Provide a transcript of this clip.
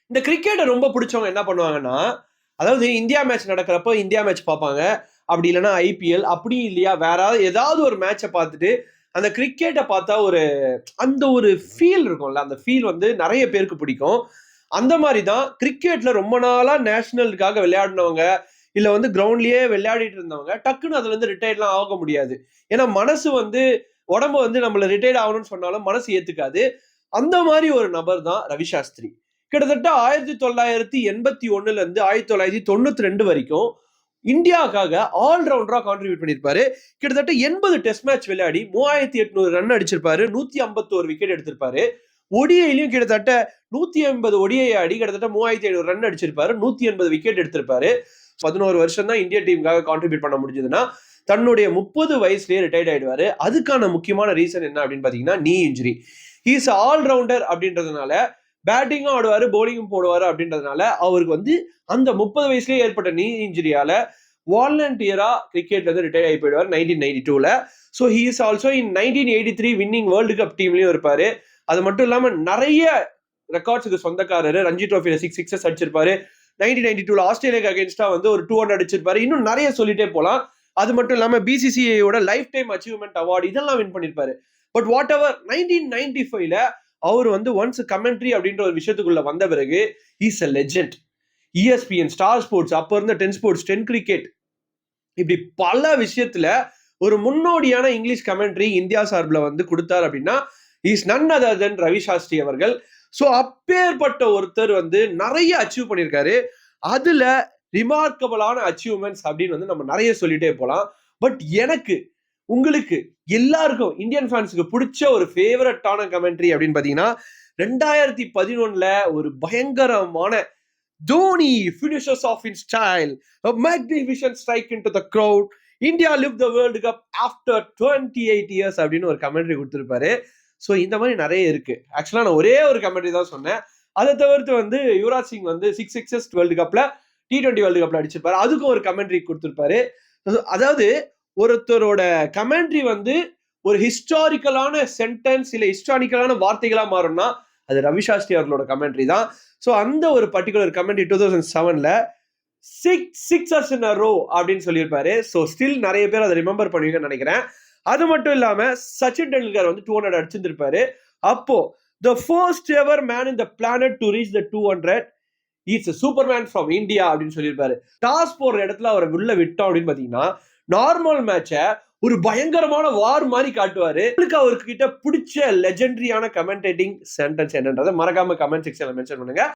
இந்த கிரிக்கெட்டை ரொம்ப பிடிச்சவங்க என்ன பண்ணுவாங்கன்னா, அதாவது இந்தியா மேட்ச் நடக்கிறப்போ இந்தியா மேட்ச் பார்ப்பாங்க. அப்படி இல்லைன்னா ஐபிஎல் அப்படி இல்லையா வேற ஏதாவது ஒரு மேட்சை பார்த்துட்டு அந்த கிரிக்கெட்டை பார்த்தா அந்த ஒரு ஃபீல் இருக்கும்ல, அந்த ஃபீல் வந்து நிறைய பேருக்கு பிடிக்கும். அந்த மாதிரி தான் கிரிக்கெட்ல ரொம்ப நாளா நேஷனலுக்காக விளையாடினவங்க இல்ல வந்து கிரவுண்ட்லயே விளையாடிட்டு இருந்தவங்க டக்குன்னு அதுல இருந்து ரிட்டையர்ட்லாம் ஆக முடியாது. ஏன்னா மனசு வந்து உடம்பு வந்து நம்மள ரிட்டையர்ட் ஆகணும்னு சொன்னாலும் மனசு ஏத்துக்காது. அந்த மாதிரி ஒரு நபர் தான் ரவி சாஸ்திரி. கிட்டத்தட்ட 1981ல இருந்து 1992 வரைக்கும் இந்தியாவுக்காக ஆல்ரவுண்டரா கான்ட்ரிபியூட் பண்ணிருப்பாரு. கிட்டத்தட்ட 80 டெஸ்ட் மேட்ச் விளையாடி 3800 ரன் அடிச்சிருப்பாரு, 151 விக்கெட் எடுத்திருப்பாரு. ஒடிஐலயும் கிட்டத்தட்ட 180 ஒடிஐ ஆடி கிட்டத்தட்ட 3500 ரன் அடிச்சிருப்பாரு, 180 விக்கெட் எடுத்திருப்பாரு. 11 வருஷம் தான் இந்தியா டீமுக்காக கான்ட்ரிபியூட் பண்ண முடிஞ்சதுன்னா தன்னுடைய 30 வயசுலயே ரிட்டையர்ட் ஆயிடுவாரு. அதுக்கான முக்கியமான ரீசன் என்ன அப்படின்னு பாத்தீங்கன்னா நீ இன்ஜுரி. ஹீஸ் ஆல்ரவுண்டர் அப்படின்றதுனால பேட்டிங்கும் ஆடுவாரு பவுலிங்கும் போடுவாரு அப்படின்றதுனால அவருக்கு வந்து அந்த 30 வயசுலயே ஏற்பட்ட நீ இன்ஜுரியால வாலண்டியரா கிரிக்கெட்ல இருந்து ரிட்டையர் ஆகி போயிடுவார் 1992ல. So he is also in 1983 winning world cup டீம்லயும் இருப்பாரு. அது மட்டும் இல்லாம நிறைய ரெக்கார்ட்ஸுக்கு சொந்தக்காரரு. ரஞ்சி ட்ரோஃபில 6 சிக்ஸஸ் அடிச்சிருப்பாரு. 1992ல ஆஸ்திரேலியாக்கு அகேன்ஸ்டா வந்து ஒரு 200 அடிச்சிருப்பாரு. இன்னும் நிறைய சொல்லிட்டே போலாம். அது மட்டும் இல்லாம பிசிசிஐயோட லைஃப் டைம் அச்சீவ்மெண்ட் அவார்டு இதெல்லாம் வின் பண்ணிருப்பாரு. பட் வாட் எவர் 1995ல அவர் வந்து ஒன்ஸ் கமெண்ட்ரி அப்படின்ற ஒரு விஷயத்துக்குள்ள வந்த பிறகு is a legend. ESPN, star sports, அப்ப இருந்த 10 ஸ்போர்ட்ஸ், 10 கிரிக்கெட், இப்படி பல விஷயத்துல ஒரு முன்னோடியான இங்கிலீஷ் கமெண்ட்ரி இந்தியா சார்பில் வந்து கொடுத்தார் அப்படின்னா இஸ் நன் அதர் தென் ரவி சாஸ்திரி அவர்கள். ஸோ அப்பேற்பட்ட ஒருத்தர் வந்து நிறைய அச்சீவ் பண்ணியிருக்காரு. அதுல ரிமார்க்கபிளான அச்சீவ்மெண்ட்ஸ் அப்படின்னு வந்து நம்ம நிறைய சொல்லிட்டே போலாம். பட் எனக்கு, உங்களுக்கு, எல்லாருக்கும் இந்தியன் ஃபேன்ஸுக்கு பிடிச்ச ஒரு ஃபேவரட்டான கமெண்ட்ரி அப்படின்னு பாத்தீங்கன்னா 2011ல ஒரு பயங்கரமான Dhoni finishes off in style, a magnificent strike into the crowd, India live the World Cup after 28 years அப்படின்னு ஒரு கமெண்ட்ரி கொடுத்திருப்பாரு. ஸோ இந்த மாதிரி நிறைய இருக்கு. ஆக்சுவலா நான் ஒரே ஒரு கமெண்ட்ரி தான் சொன்னேன். அதை தவிர்த்து வந்து யுவராஜ் சிங் வந்து 6 சிக்ஸஸ் வேர்ல்டு கப்ல T20 வேர்ல்டு கப்ல அடிச்சிருப்பாரு. அதுக்கும் ஒரு கமெண்ட்ரி கொடுத்திருப்பாரு. அதாவது ஒருத்தரோட கமெண்ட்ரி வந்து ஒரு ஹிஸ்டாரிக்கலான சென்டென்ஸ் இல்ல ஹிஸ்டாரிக்கலான வார்த்தைகளா மாறும்னா அது ரவி சாஸ்திரி அவர்களோட கமெண்ட்ரி தான். ஸோ அந்த ஒரு பர்டிகுலர் கமெண்ட்ரி 2007ல 6 சிக்ஸஸ் இன் அ ரோ அப்படின்னு சொல்லியிருப்பாரு. ஸோ ஸ்டில் நிறைய பேர் அதை ரிமெம்பர் பண்ணுவீங்கன்னு நினைக்கிறேன். அது மட்டும் இல்லாம சச்சின் டெண்டுல்கர் வந்து 200 அடிச்சிருந்திருப்பாரு. அப்போ the first ever man in the planet to reach the 200 is a superman from India அப்படின்னு சொல்லியிருப்பாரு. டாஸ் போடுற இடத்துல அவரை உள்ள விட்டோம் அப்படின்னு பாத்தீங்கன்னா நார்மல் மேட்சை ஒரு பயங்கரமான வார் மாதிரி காட்டுவாரு. அவருக்கு கிட்ட பிடிச்ச லெஜெண்டரியான கமெண்டேட்டிங் சென்டென்ஸ் என்னன்றதை மறக்காம கமெண்ட் செக்ஷன்ல மென்ஷன் பண்ணுங்க.